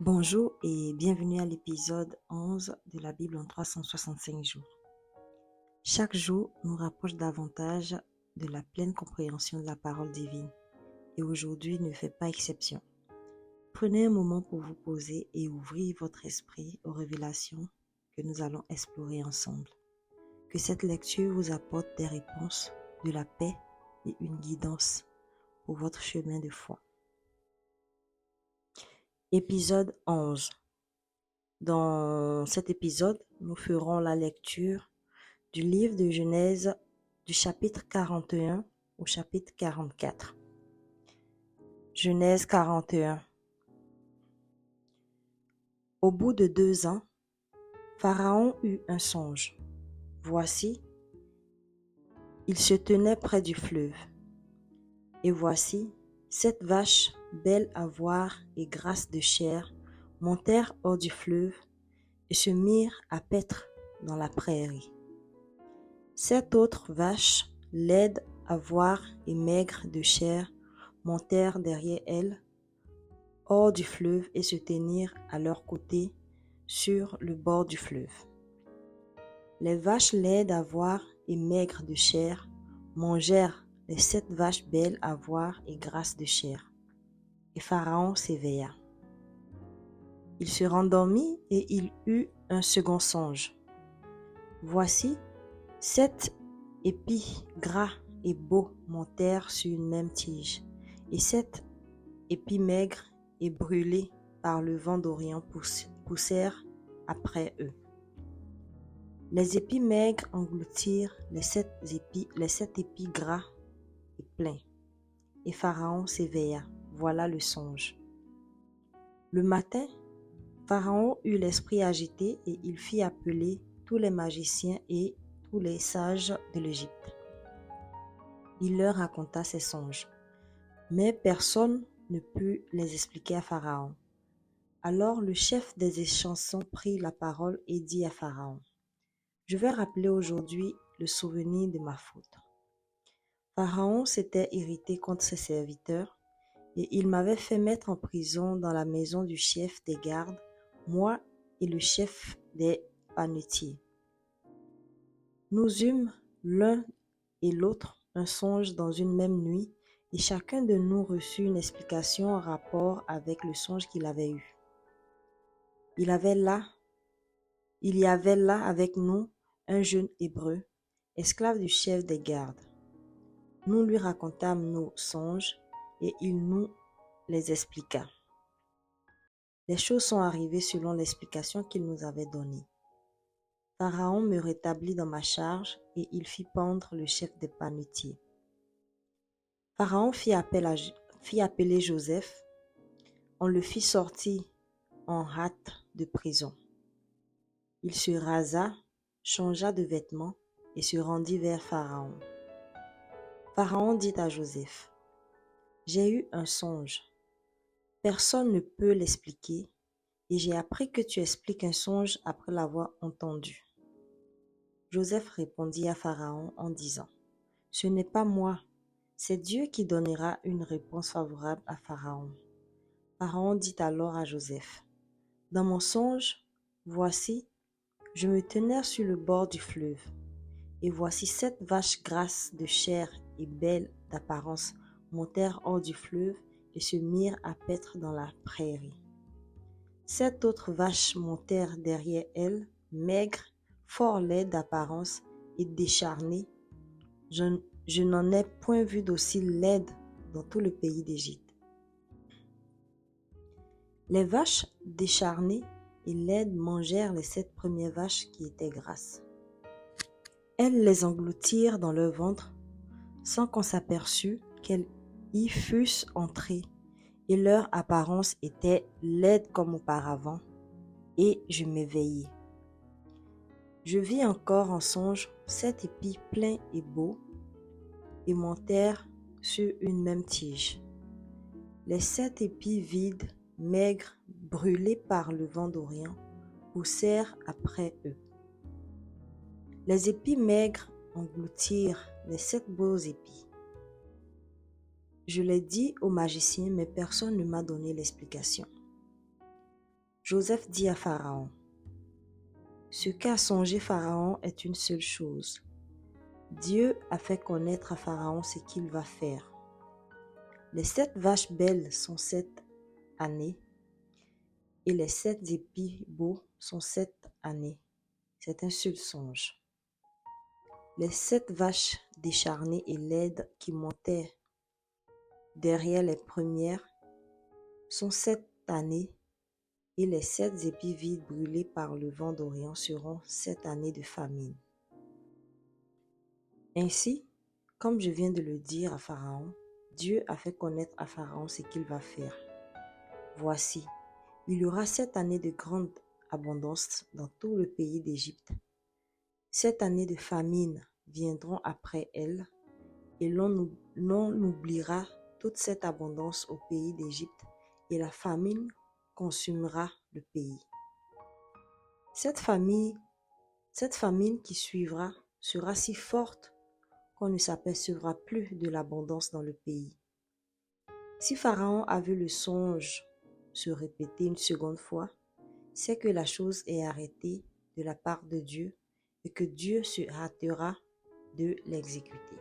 Bonjour et bienvenue à l'épisode 11 de la Bible en 365 jours. Chaque jour nous rapproche davantage de la pleine compréhension de la parole divine et aujourd'hui ne fait pas exception. Prenez un moment pour vous poser et ouvrir votre esprit aux révélations que nous allons explorer ensemble. Que cette lecture vous apporte des réponses, de la paix et une guidance pour votre chemin de foi. Épisode 11. Dans cet épisode, nous ferons la lecture du livre de Genèse du chapitre 41 au chapitre 44. Genèse 41. Au bout de 2 ans, Pharaon eut un songe. Voici, il se tenait près du fleuve. Et voici, 7 vaches, belles à voir et grasses de chair, montèrent hors du fleuve et se mirent à paître dans la prairie. 7 autres vaches, laides à voir et maigres de chair, montèrent derrière elles, hors du fleuve et se tenirent à leur côté sur le bord du fleuve. Les vaches laides à voir et maigres de chair mangèrent les 7 vaches belles à voir et grasses de chair. Et Pharaon s'éveilla. Il se rendormit et il eut un second songe. Voici, 7 épis gras et beaux montèrent sur une même tige, et 7 épis maigres et brûlés par le vent d'Orient poussèrent après eux. Les épis maigres engloutirent les 7 épis gras et pleins. Et Pharaon s'éveilla. Voilà le songe. Le matin, Pharaon eut l'esprit agité et il fit appeler tous les magiciens et tous les sages de l'Égypte. Il leur raconta ses songes, mais personne ne put les expliquer à Pharaon. Alors le chef des échansons prit la parole et dit à Pharaon, « Je vais rappeler aujourd'hui le souvenir de ma faute. Pharaon s'était irrité contre ses serviteurs et il m'avait fait mettre en prison dans la maison du chef des gardes, moi et le chef des panetiers. Nous eûmes l'un et l'autre un songe dans une même nuit, et chacun de nous reçut une explication en rapport avec le songe qu'il avait eu. Il y avait là avec nous un jeune Hébreu, esclave du chef des gardes. Nous lui racontâmes nos songes et il nous les expliqua. Les choses sont arrivées selon l'explication qu'il nous avait donnée. Pharaon me rétablit dans ma charge et il fit pendre le chef des panetiers. Pharaon fit appeler Joseph. On le fit sortir en hâte de prison. Il se rasa, changea de vêtements et se rendit vers Pharaon. Pharaon dit à Joseph, « J'ai eu un songe. Personne ne peut l'expliquer et j'ai appris que tu expliques un songe après l'avoir entendu. » Joseph répondit à Pharaon en disant, « Ce n'est pas moi, c'est Dieu qui donnera une réponse favorable à Pharaon. » Pharaon dit alors à Joseph, « Dans mon songe, voici, je me tenais sur le bord du fleuve, et voici 7 vaches grasses de chair et belles d'apparence montèrent hors du fleuve et se mirent à paître dans la prairie. 7 autres vaches montèrent derrière elles, maigres, fort laides d'apparence et décharnées. Je n'en ai point vu d'aussi laides dans tout le pays d'Égypte. Les vaches décharnées et laides mangèrent les 7 premières vaches qui étaient grasses. Elles les engloutirent dans leur ventre sans qu'on s'aperçût qu'elles y fussent entrées, et leur apparence était laide comme auparavant, et je m'éveillai. Je vis encore en songe 7 épis pleins et beaux, et montèrent sur une même tige. Les 7 épis vides, maigres, brûlés par le vent d'Orient, poussèrent après eux. Les épis maigres engloutirent les 7 beaux épis. Je l'ai dit aux magiciens, mais personne ne m'a donné l'explication. Joseph dit à Pharaon, ce qu'a songé Pharaon est une seule chose. Dieu a fait connaître à Pharaon ce qu'il va faire. Les 7 vaches belles sont 7 années et les 7 épis beaux sont 7 années. C'est un seul songe. Les 7 vaches décharnées et laides qui montaient derrière les premières sont 7 années et les 7 épis vides brûlés par le vent d'Orient seront 7 années de famine. Ainsi, comme je viens de le dire à Pharaon, Dieu a fait connaître à Pharaon ce qu'il va faire. Voici, il y aura 7 années de grande abondance dans tout le pays d'Égypte. 7 années de famine viendront après elles, et l'on oubliera toute cette abondance au pays d'Égypte, et la famine consumera le pays. Cette famine qui suivra sera si forte qu'on ne s'apercevra plus de l'abondance dans le pays. Si Pharaon a vu le songe se répéter une seconde fois, c'est que la chose est arrêtée de la part de Dieu et que Dieu se hâtera de l'exécuter.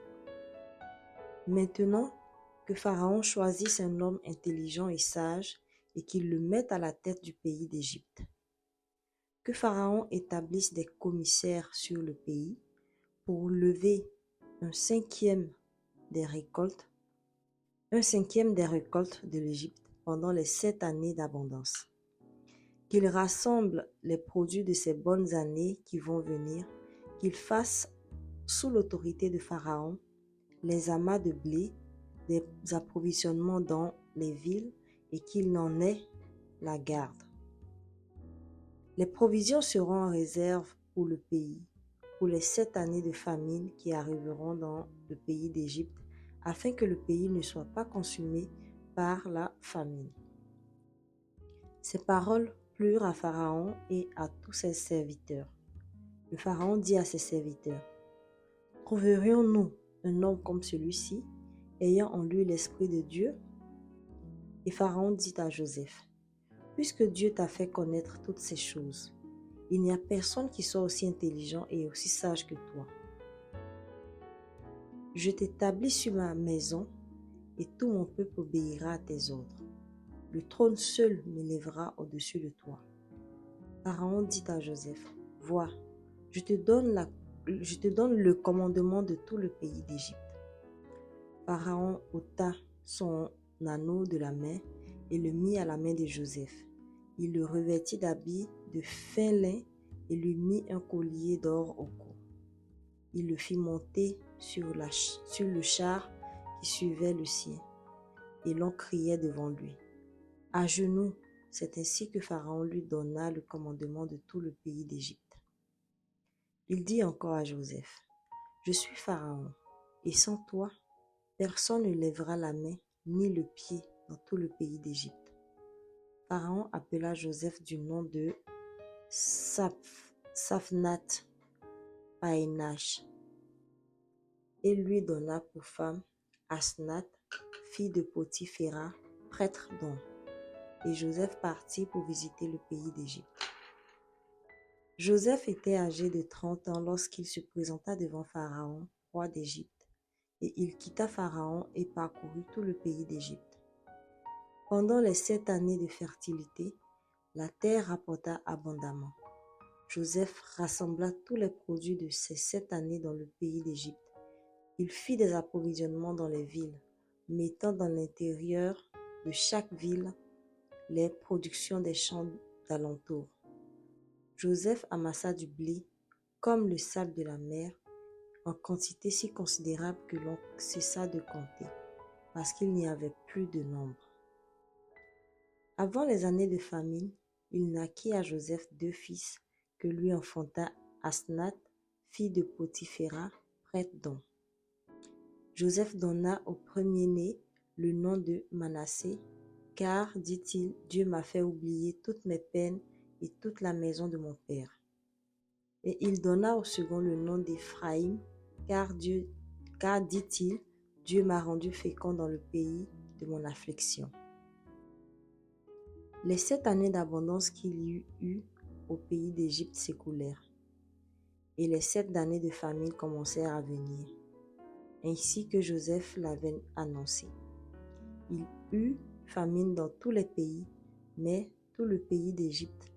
Maintenant que Pharaon choisisse un homme intelligent et sage et qu'il le mette à la tête du pays d'Égypte. Que Pharaon établisse des commissaires sur le pays pour lever un cinquième des récoltes de l'Égypte pendant les 7 années d'abondance. Qu'il rassemble les produits de ces bonnes années qui vont venir, qu'il fasse sous l'autorité de Pharaon les amas de blé, des approvisionnements dans les villes et qu'il n'en ait la garde. Les provisions seront en réserve pour le pays, pour les 7 années de famine qui arriveront dans le pays d'Égypte, afin que le pays ne soit pas consumé par la famine. Ces paroles plurent à Pharaon et à tous ses serviteurs. Le Pharaon dit à ses serviteurs, « Trouverions-nous un homme comme celui-ci, ayant en lui l'Esprit de Dieu ?» Et Pharaon dit à Joseph, « Puisque Dieu t'a fait connaître toutes ces choses, il n'y a personne qui soit aussi intelligent et aussi sage que toi. Je t'établis sur ma maison et tout mon peuple obéira à tes ordres. Le trône seul m'élèvera au-dessus de toi. » Pharaon dit à Joseph, « Vois, je te donne le commandement de tout le pays d'Égypte. » Pharaon ôta son anneau de la main et le mit à la main de Joseph. Il le revêtit d'habits de fin lin et lui mit un collier d'or au cou. Il le fit monter sur le char qui suivait le sien, et l'on criait devant lui. À genoux, c'est ainsi que Pharaon lui donna le commandement de tout le pays d'Égypte. Il dit encore à Joseph, « Je suis Pharaon, et sans toi, personne ne lèvera la main ni le pied dans tout le pays d'Égypte. » Pharaon appela Joseph du nom de Saphnath Paenash et lui donna pour femme Asnath, fille de Potiphéra, prêtre d'On. Et Joseph partit pour visiter le pays d'Égypte. Joseph était âgé de 30 ans lorsqu'il se présenta devant Pharaon, roi d'Égypte, et il quitta Pharaon et parcourut tout le pays d'Égypte. Pendant les 7 années de fertilité, la terre rapporta abondamment. Joseph rassembla tous les produits de ces 7 années dans le pays d'Égypte. Il fit des approvisionnements dans les villes, mettant dans l'intérieur de chaque ville les productions des champs d'alentour. Joseph amassa du blé comme le sable de la mer, en quantité si considérable que l'on cessa de compter, parce qu'il n'y avait plus de nombre. Avant les années de famine, il naquit à Joseph 2 fils que lui enfanta Asnath, fille de Potiphéra, prêtre d'On. Joseph donna au premier-né le nom de Manassé, car, dit-il, Dieu m'a fait oublier toutes mes peines et toute la maison de mon père. Et il donna au second le nom d'Éphraïm, car, dit-il, Dieu m'a rendu fécond dans le pays de mon affliction. Les 7 années d'abondance qu'il y eut au pays d'Égypte s'écoulèrent, et les 7 années de famine commencèrent à venir, ainsi que Joseph l'avait annoncé. Il eut famine dans tous les pays, mais tout le pays d'Égypte,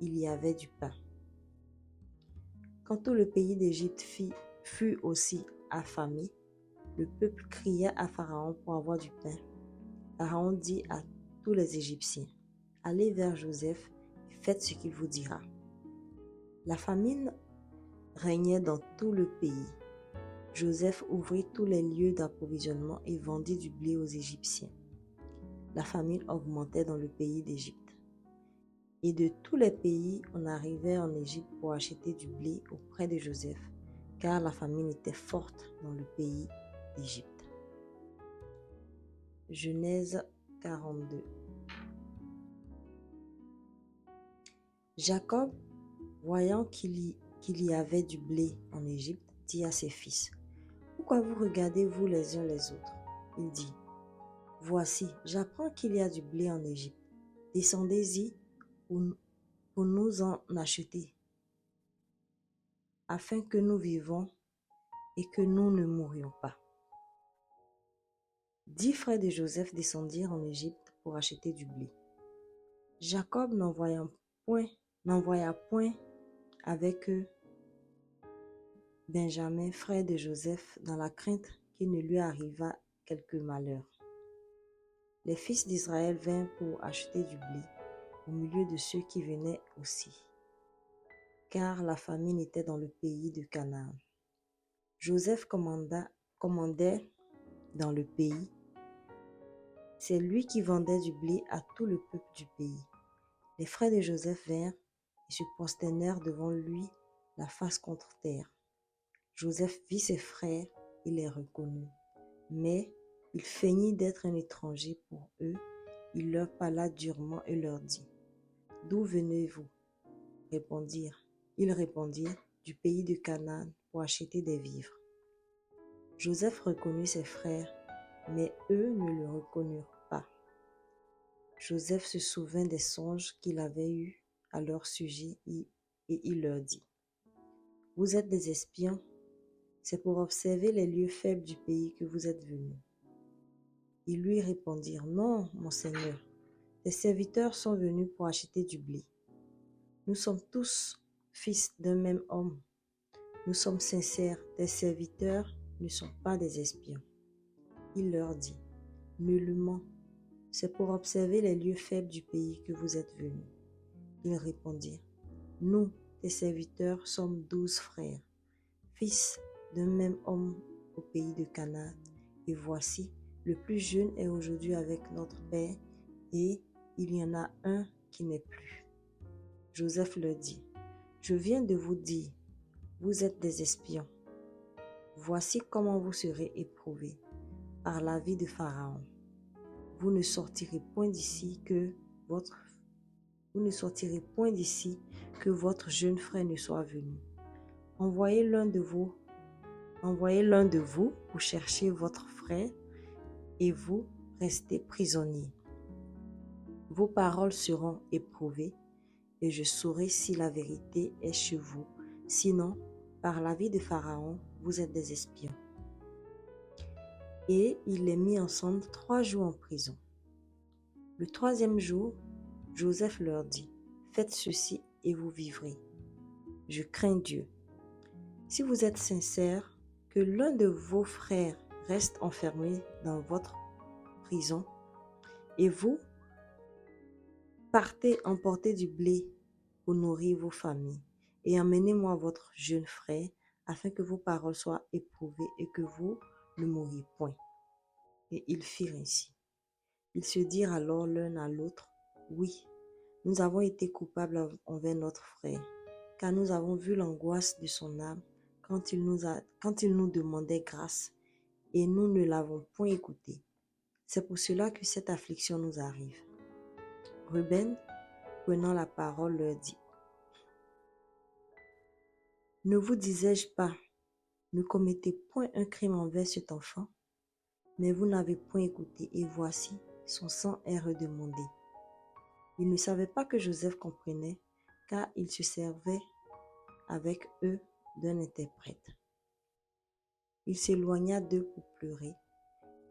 il y avait du pain. Quand tout le pays d'Égypte fut aussi affamé, le peuple cria à Pharaon pour avoir du pain. Pharaon dit à tous les Égyptiens, « Allez vers Joseph et faites ce qu'il vous dira. » La famine régnait dans tout le pays. Joseph ouvrit tous les lieux d'approvisionnement et vendit du blé aux Égyptiens. La famine augmentait dans le pays d'Égypte. Et de tous les pays, on arrivait en Égypte pour acheter du blé auprès de Joseph, car la famine était forte dans le pays d'Égypte. Genèse 42. Jacob, voyant qu'il y avait du blé en Égypte, dit à ses fils, « Pourquoi vous regardez-vous les uns les autres ?» Il dit, « Voici, j'apprends qu'il y a du blé en Égypte. Descendez-y pour nous en acheter, afin que nous vivons et que nous ne mourions pas. » 10 frères de Joseph descendirent en Égypte pour acheter du blé. Jacob n'envoya point avec eux Benjamin, frère de Joseph, dans la crainte qu'il ne lui arrivât quelque malheur. Les fils d'Israël vinrent pour acheter du blé au milieu de ceux qui venaient aussi, car la famine était dans le pays de Canaan. Joseph commandait dans le pays. C'est lui qui vendait du blé à tout le peuple du pays. Les frères de Joseph vinrent et se prosternèrent devant lui, la face contre terre. Joseph vit ses frères et les reconnut, mais il feignit d'être un étranger pour eux. Il leur parla durement et leur dit, « D'où venez-vous » Ils répondirent, « Du pays de Canaan pour acheter des vivres. » Joseph reconnut ses frères, mais eux ne le reconnurent pas. Joseph se souvint des songes qu'il avait eus à leur sujet et il leur dit, « Vous êtes des espions, c'est pour observer les lieux faibles du pays que vous êtes venus. » Ils lui répondirent, « Non, mon Seigneur, tes serviteurs sont venus pour acheter du blé. Nous sommes tous fils d'un même homme. Nous sommes sincères, tes serviteurs ne sont pas des espions. » Il leur dit, « Nullement, c'est pour observer les lieux faibles du pays que vous êtes venus. » Ils répondirent, « Nous, tes serviteurs, sommes 12 frères, fils d'un même homme au pays de Canaan. Et voici, le plus jeune est aujourd'hui avec notre père, et il y en a un qui n'est plus. » Joseph leur dit, « Je viens de vous dire, vous êtes des espions. Voici comment vous serez éprouvés par la vie de Pharaon. Vous ne sortirez point d'ici que votre jeune frère ne soit venu. Envoyez l'un de vous pour chercher votre frère, et vous restez prisonniers. Vos paroles seront éprouvées, et je saurai si la vérité est chez vous. Sinon, par la vie de Pharaon, vous êtes des espions. » Et il les mit ensemble 3 jours en prison. Le 3e jour, Joseph leur dit, « Faites ceci et vous vivrez. Je crains Dieu. Si vous êtes sincères, que l'un de vos frères reste enfermé dans votre prison, et vous partez emporter du blé pour nourrir vos familles, et emmenez-moi votre jeune frère, afin que vos paroles soient éprouvées et que vous ne mouriez point. » Et ils firent ainsi. Ils se dirent alors l'un à l'autre, « Oui, nous avons été coupables envers notre frère, car nous avons vu l'angoisse de son âme quand il nous demandait grâce, et nous ne l'avons point écouté. C'est pour cela que cette affliction nous arrive. » Ruben, prenant la parole, leur dit, « Ne vous disais-je pas, ne commettez point un crime envers cet enfant? Mais vous n'avez point écouté, et voici, son sang est redemandé. Ils ne savaient pas que Joseph comprenait, car il se servait avec eux d'un interprète. Il s'éloigna d'eux pour pleurer.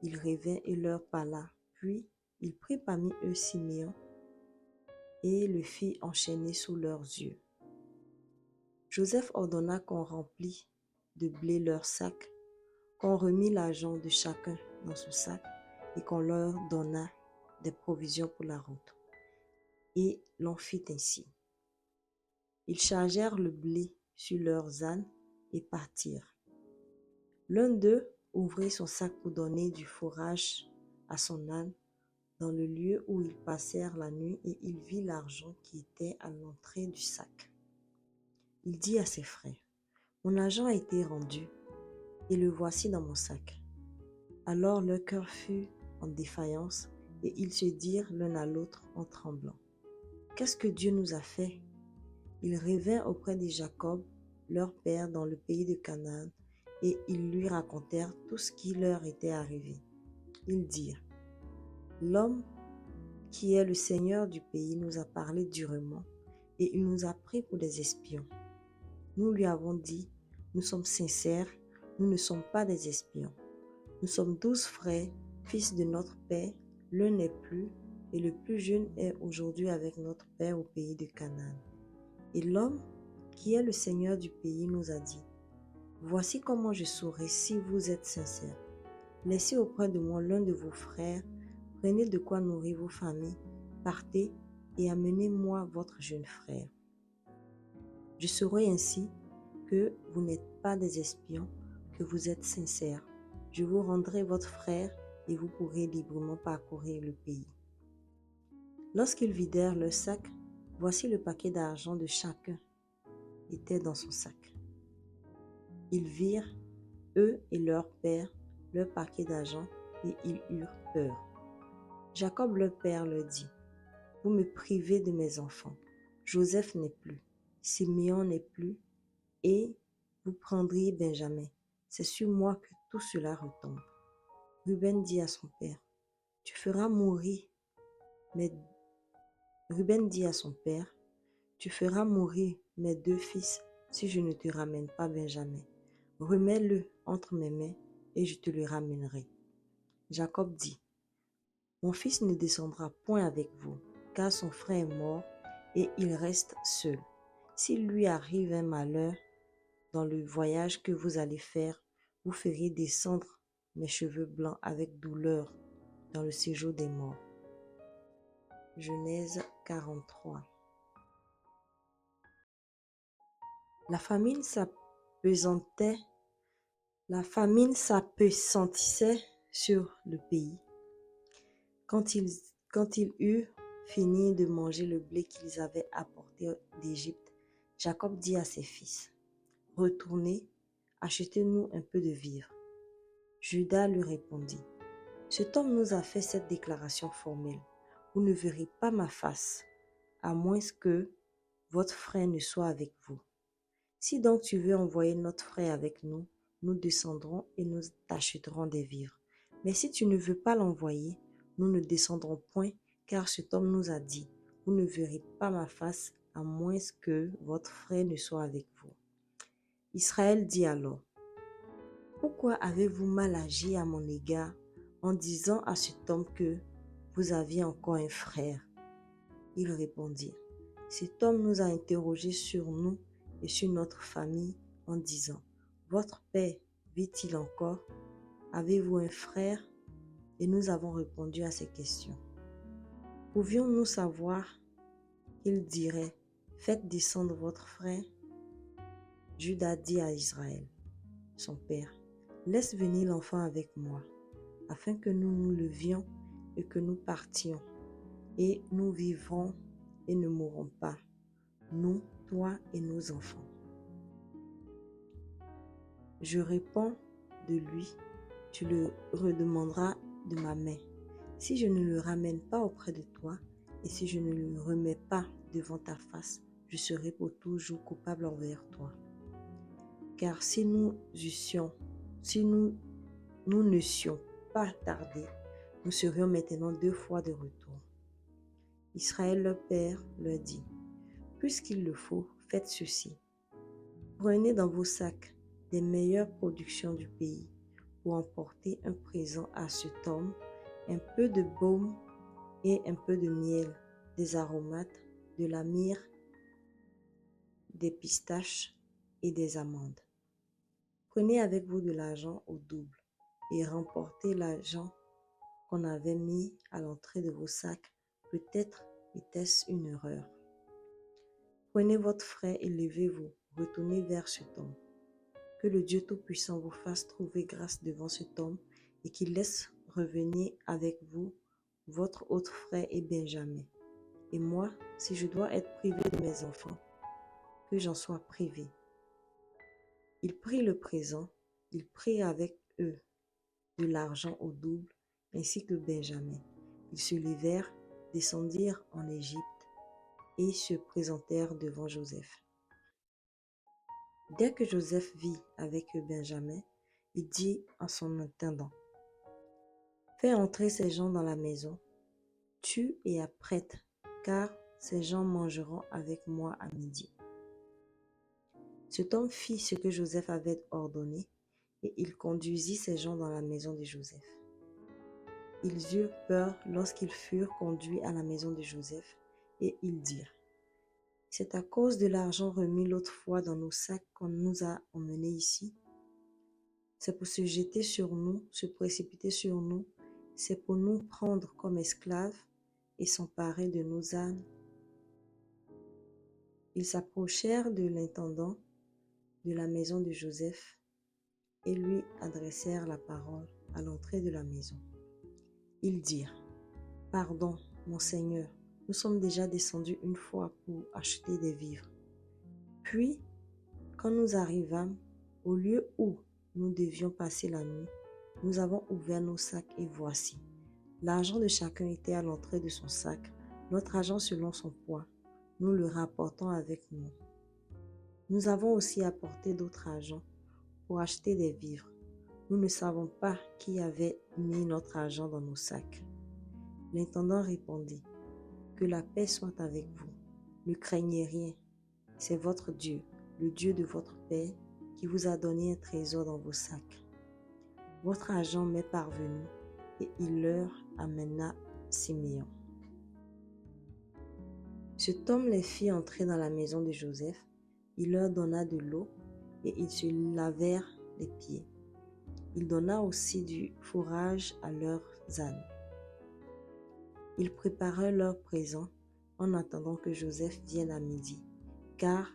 Il revint et leur parla. Puis il prit parmi eux Siméon et le fit enchaîner sous leurs yeux. Joseph ordonna qu'on remplît de blé leurs sacs, qu'on remît l'argent de chacun dans son sac et qu'on leur donna des provisions pour la route. Et l'on fit ainsi. Ils chargèrent le blé sur leurs ânes et partirent. L'un d'eux ouvrit son sac pour donner du fourrage à son âne dans le lieu où ils passèrent la nuit, et il vit l'argent qui était à l'entrée du sac. Il dit à ses frères, « Mon argent a été rendu, et le voici dans mon sac. » Alors leur cœur fut en défaillance, et ils se dirent l'un à l'autre en tremblant, « Qu'est-ce que Dieu nous a fait? » Ils revinrent auprès de Jacob, leur père, dans le pays de Canaan, et ils lui racontèrent tout ce qui leur était arrivé. Ils dirent, « L'homme qui est le Seigneur du pays nous a parlé durement, et il nous a pris pour des espions. Nous lui avons dit, nous sommes sincères, nous ne sommes pas des espions. Nous sommes 12 frères, fils de notre père, l'un n'est plus, et le plus jeune est aujourd'hui avec notre père au pays de Canaan. Et l'homme qui est le Seigneur du pays nous a dit, voici comment je saurai si vous êtes sincères. Laissez auprès de moi l'un de vos frères, prenez de quoi nourrir vos familles, partez et amenez-moi votre jeune frère. Je saurai ainsi que vous n'êtes pas des espions, que vous êtes sincères. Je vous rendrai votre frère et vous pourrez librement parcourir le pays. Lorsqu'ils vidèrent leur sac, voici le paquet d'argent de chacun était dans son sac. Ils virent, eux et leur père, leur paquet d'argent et ils eurent peur. Jacob leur père leur dit, vous me privez de mes enfants. Joseph n'est plus, Siméon n'est plus, et vous prendriez Benjamin. C'est sur moi que tout cela retombe. Ruben dit à son père, tu feras mourir mes deux fils si je ne te ramène pas Benjamin. Remets-le entre mes mains et je te le ramènerai. Jacob dit, mon fils ne descendra point avec vous, car son frère est mort et il reste seul. S'il lui arrive un malheur dans le voyage que vous allez faire, vous ferez descendre mes cheveux blancs avec douleur dans le séjour des morts. Genèse 43. La famine s'appesantissait sur le pays. Quand ils eurent fini de manger le blé qu'ils avaient apporté d'Égypte, Jacob dit à ses fils, « Retournez, achetez-nous un peu de vivres. » Judas lui répondit, « Cet homme nous a fait cette déclaration formelle. Vous ne verrez pas ma face, à moins que votre frère ne soit avec vous. Si donc tu veux envoyer notre frère avec nous, nous descendrons et nous t'achèterons des vivres. Mais si tu ne veux pas l'envoyer, nous ne descendrons point, car cet homme nous a dit, vous ne verrez pas ma face, à moins que votre frère ne soit avec vous. » Israël dit alors, « Pourquoi avez-vous mal agi à mon égard en disant à cet homme que vous aviez encore un frère? » Ils répondirent, « Cet homme nous a interrogés sur nous et sur notre famille en disant, « Votre père vit-il encore? Avez-vous un frère? » Et nous avons répondu à ces questions. Pouvions-nous savoir qu'il dirait, « Faites descendre votre frère » Judas dit à Israël, son père, « Laisse venir l'enfant avec moi, afin que nous nous levions et que nous partions, et nous vivrons et ne mourrons pas, nous, toi et nos enfants. Je réponds de lui, tu le redemanderas de ma main. Si je ne le ramène pas auprès de toi, et si je ne le remets pas devant ta face, je serai pour toujours coupable envers toi. Car si nous n'eussions pas tardé, nous serions maintenant 2 fois de retour. » Israël leur père leur dit, « Puisqu'il le faut, faites ceci. Prenez dans vos sacs des meilleures productions du pays pour emporter un présent à cet homme, un peu de baume et un peu de miel, des aromates, de la myrrhe, des pistaches et des amandes. Prenez avec vous de l'argent au double et remportez l'argent qu'on avait mis à l'entrée de vos sacs. Peut-être était-ce une erreur. Prenez votre frais et levez-vous, retournez vers cet homme. Que le Dieu Tout-Puissant vous fasse trouver grâce devant cet homme et qu'il laisse revenir avec vous votre autre frère et Benjamin. Et moi, si je dois être privé de mes enfants, que j'en sois privé. » Il prit le présent, il prit avec eux de l'argent au double, ainsi que Benjamin. Ils se levèrent, descendirent en Égypte et se présentèrent devant Joseph. Dès que Joseph vit avec Benjamin, il dit en son intendant, « Fais entrer ces gens dans la maison, tue et apprête, car ces gens mangeront avec moi à midi. » Cet homme fit ce que Joseph avait ordonné, et il conduisit ces gens dans la maison de Joseph. Ils eurent peur lorsqu'ils furent conduits à la maison de Joseph, et ils dirent, « C'est à cause de l'argent remis l'autre fois dans nos sacs qu'on nous a emmenés ici. C'est pour se jeter sur nous, se précipiter sur nous, c'est pour nous prendre comme esclaves et s'emparer de nos ânes. » Ils s'approchèrent de l'intendant de la maison de Joseph et lui adressèrent la parole à l'entrée de la maison. Ils dirent, « Pardon, mon Seigneur, nous sommes déjà descendus une fois pour acheter des vivres. Puis, quand nous arrivâmes au lieu où nous devions passer la nuit, nous avons ouvert nos sacs et voici, l'argent de chacun était à l'entrée de son sac, notre argent selon son poids. Nous le rapportons avec nous. Nous avons aussi apporté d'autres argent pour acheter des vivres. Nous ne savons pas qui avait mis notre argent dans nos sacs. » L'intendant répondit, « Que la paix soit avec vous. Ne craignez rien. C'est votre Dieu, le Dieu de votre père, qui vous a donné un trésor dans vos sacs. Votre argent m'est parvenu et il leur amena Siméon. » Cet homme les fit entrer dans la maison de Joseph. Il leur donna de l'eau et ils se lavèrent les pieds. Il donna aussi du fourrage à leurs ânes. Ils préparèrent leurs présents en attendant que Joseph vienne à midi, car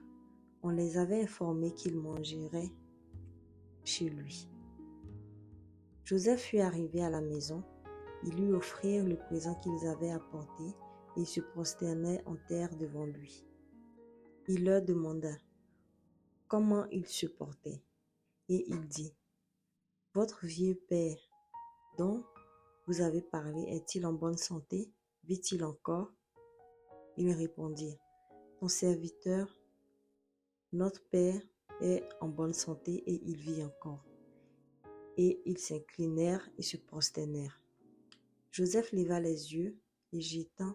on les avait informés qu'il mangerait chez lui. Joseph fut arrivé à la maison, ils lui offrirent le présent qu'ils avaient apporté et ils se prosternèrent en terre devant lui. Il leur demanda comment ils se portaient et il dit, « Votre vieux père, dont vous avez parlé, est-il en bonne santé? Vit-il encore? » Ils répondirent, « Ton serviteur, notre père, est en bonne santé et il vit encore. » Et ils s'inclinèrent et se prosternèrent. Joseph leva les yeux et jetant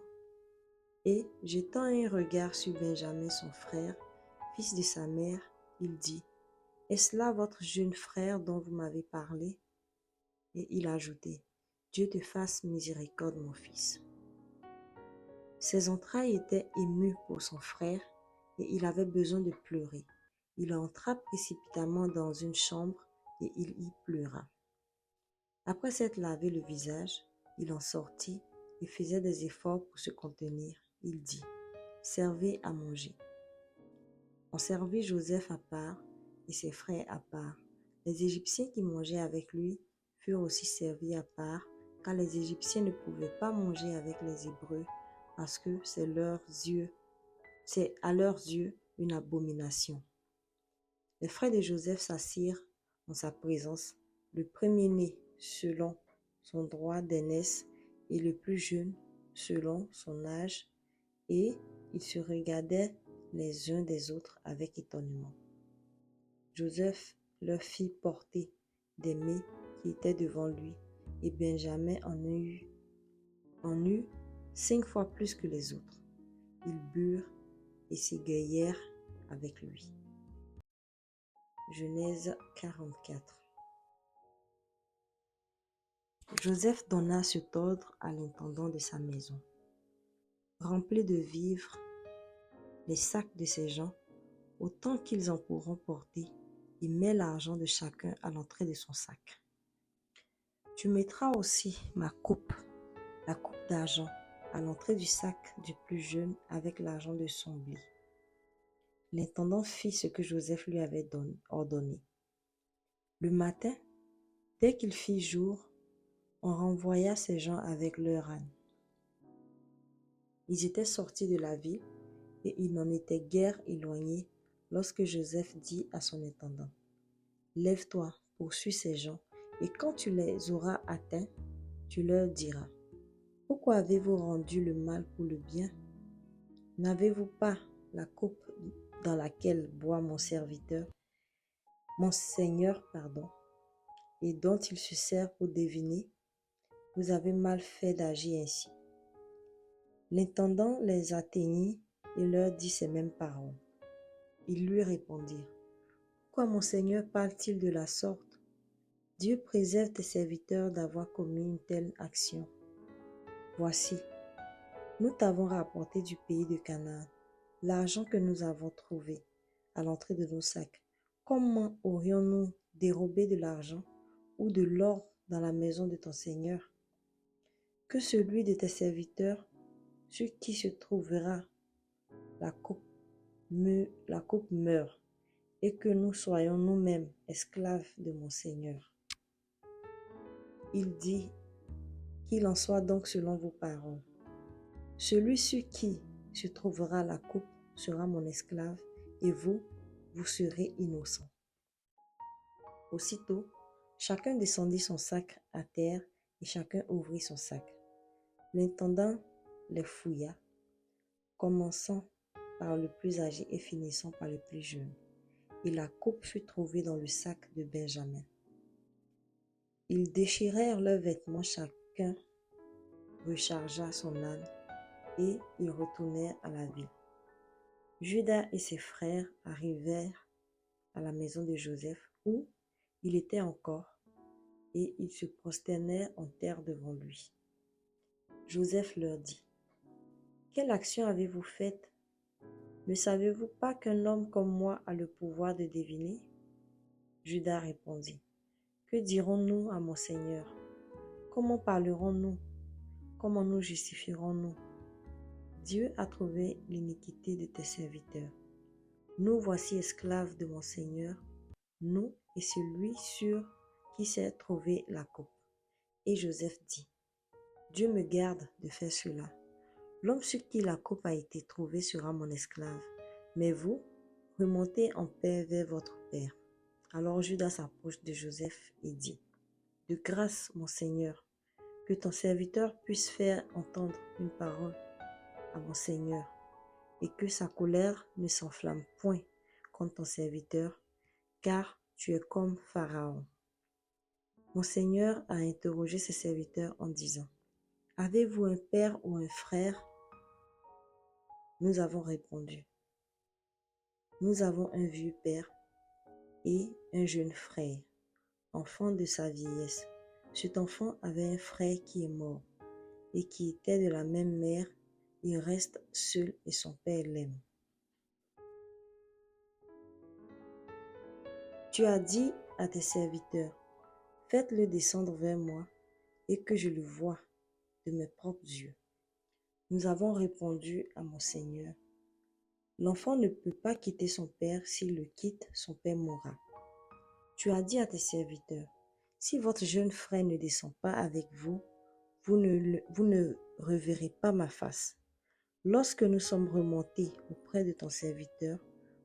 un regard sur Benjamin son frère, fils de sa mère, il dit, « Est-ce là votre jeune frère dont vous m'avez parlé? » Et il ajoutait, « Dieu te fasse miséricorde, mon fils. » Ses entrailles étaient émues pour son frère et il avait besoin de pleurer. Il entra précipitamment dans une chambre et il y pleura. Après s'être lavé le visage, il en sortit et faisait des efforts pour se contenir. Il dit, « Servez à manger. » On servit Joseph à part et ses frères à part. Les Égyptiens qui mangeaient avec lui furent aussi servis à part, car les Égyptiens ne pouvaient pas manger avec les Hébreux parce que c'est à leurs yeux une abomination. Les frères de Joseph s'assirent en sa présence, le premier-né selon son droit d'aînesse et le plus jeune selon son âge, et ils se regardaient les uns des autres avec étonnement. Joseph leur fit porter des mets qui étaient devant lui, et Benjamin en eut 5 fois plus que les autres. Ils burent et s'égayèrent avec lui. Genèse 44. Joseph donna cet ordre à l'intendant de sa maison. Remplis de vivres les sacs de ces gens, autant qu'ils en pourront porter, et mets l'argent de chacun à l'entrée de son sac. Tu mettras aussi ma coupe, la coupe d'argent, à l'entrée du sac du plus jeune avec l'argent de son blé. L'intendant fit ce que Joseph lui avait ordonné. Le matin, dès qu'il fit jour, on renvoya ces gens avec leur âne. Ils étaient sortis de la ville et ils n'en étaient guère éloignés lorsque Joseph dit à son intendant: Lève-toi, poursuis ces gens, et quand tu les auras atteints, tu leur diras: Pourquoi avez-vous rendu le mal pour le bien? N'avez-vous pas la coupe dans laquelle boit mon Seigneur, et dont il se sert pour deviner? Vous avez mal fait d'agir ainsi. L'intendant les atteignit et leur dit ces mêmes paroles. Ils lui répondirent: Pourquoi mon Seigneur parle-t-il de la sorte? Dieu préserve tes serviteurs d'avoir commis une telle action. Voici, nous t'avons rapporté du pays de Canaan l'argent que nous avons trouvé à l'entrée de nos sacs. Comment aurions-nous dérobé de l'argent ou de l'or dans la maison de ton Seigneur? Que celui de tes serviteurs sur qui se trouvera la coupe meure, et que nous soyons nous-mêmes esclaves de mon Seigneur. Il dit: Qu'il en soit donc selon vos paroles. Celui sur qui se trouvera la coupe sera mon esclave, et vous serez innocents. Aussitôt, chacun descendit son sac à terre, et chacun ouvrit son sac. L'intendant les fouilla, commençant par le plus âgé et finissant par le plus jeune. Et la coupe fut trouvée dans le sac de Benjamin. Ils déchirèrent leurs vêtements, chacun rechargea son âne, et ils retournèrent à la ville. Judas et ses frères arrivèrent à la maison de Joseph, où il était encore, et ils se prosternèrent en terre devant lui. Joseph leur dit: Quelle action avez-vous faite? Ne savez-vous pas qu'un homme comme moi a le pouvoir de deviner? Judas répondit: Que dirons-nous à mon Seigneur? Comment parlerons-nous? Comment nous justifierons-nous? Dieu a trouvé l'iniquité de tes serviteurs. Nous voici esclaves de mon Seigneur, nous et celui sur qui s'est trouvée la coupe. Et Joseph dit: Dieu me garde de faire cela. L'homme sur qui la coupe a été trouvée sera mon esclave, mais vous, remontez en paix vers votre père. Alors Judas s'approche de Joseph et dit: De grâce, mon Seigneur, que ton serviteur puisse faire entendre une parole à mon Seigneur, et que sa colère ne s'enflamme point contre ton serviteur, car tu es comme Pharaon. Mon Seigneur a interrogé ses serviteurs en disant: Avez-vous un père ou un frère? Nous avons répondu: Nous avons un vieux père et un jeune frère, enfant de sa vieillesse. Cet enfant avait un frère qui est mort et qui était de la même mère. Il reste seul et son père l'aime. Tu as dit à tes serviteurs: Faites-le descendre vers moi et que je le voie de mes propres yeux. Nous avons répondu à mon Seigneur: L'enfant ne peut pas quitter son père. S'il le quitte, son père mourra. Tu as dit à tes serviteurs: Si votre jeune frère ne descend pas avec vous, vous ne reverrez pas ma face. Lorsque nous sommes remontés auprès de ton serviteur,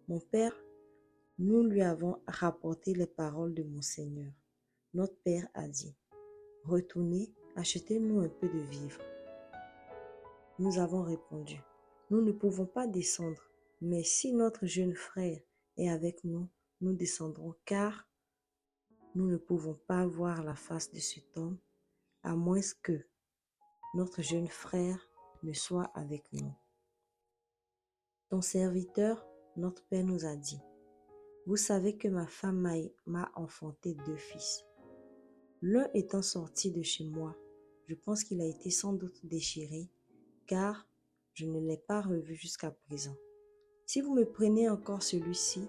mon père, nous lui avons rapporté les paroles de mon Seigneur. Notre père a dit: Retournez, achetez-nous un peu de vivres. Nous avons répondu: Nous ne pouvons pas descendre, mais si notre jeune frère est avec nous, nous descendrons, car nous ne pouvons pas voir la face de cet homme, à moins que notre jeune frère ne soit avec nous. Ton serviteur, notre Père, nous a dit, vous savez que ma femme m'a enfanté 2 fils. L'un étant sorti de chez moi, je pense qu'il a été sans doute déchiré, car je ne l'ai pas revu jusqu'à présent. Si vous me prenez encore celui-ci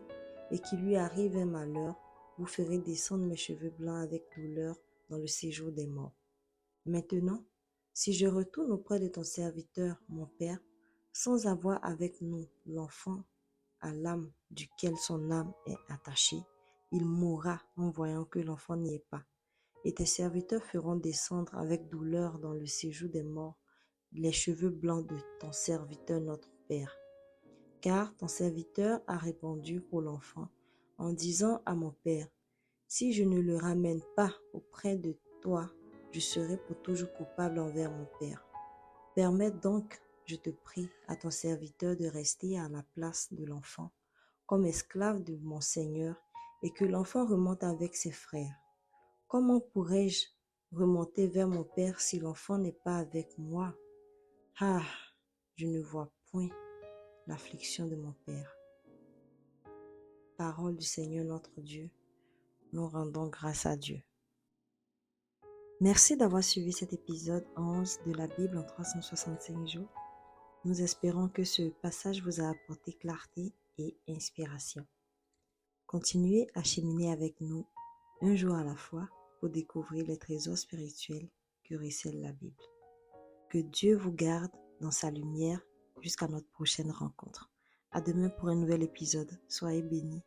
et qu'il lui arrive un malheur, vous ferez descendre mes cheveux blancs avec douleur dans le séjour des morts. Maintenant, si je retourne auprès de ton serviteur, mon Père, sans avoir avec nous l'enfant à l'âme duquel son âme est attachée, il mourra en voyant que l'enfant n'y est pas. Et tes serviteurs feront descendre avec douleur dans le séjour des morts les cheveux blancs de ton serviteur notre Père. Car ton serviteur a répondu pour l'enfant en disant à mon Père, si je ne le ramène pas auprès de toi, je serai pour toujours coupable envers mon Père. Permets donc, je te prie, à ton serviteur de rester à la place de l'enfant, comme esclave de mon Seigneur, et que l'enfant remonte avec ses frères. Comment pourrais-je remonter vers mon Père si l'enfant n'est pas avec moi? Ah, je ne vois point l'affliction de mon Père. Parole du Seigneur notre Dieu, nous rendons grâce à Dieu. Merci d'avoir suivi cet épisode 11 de la Bible en 365 jours. Nous espérons que ce passage vous a apporté clarté et inspiration. Continuez à cheminer avec nous un jour à la fois pour découvrir les trésors spirituels que recèle la Bible. Que Dieu vous garde dans sa lumière jusqu'à notre prochaine rencontre. À demain pour un nouvel épisode. Soyez bénis.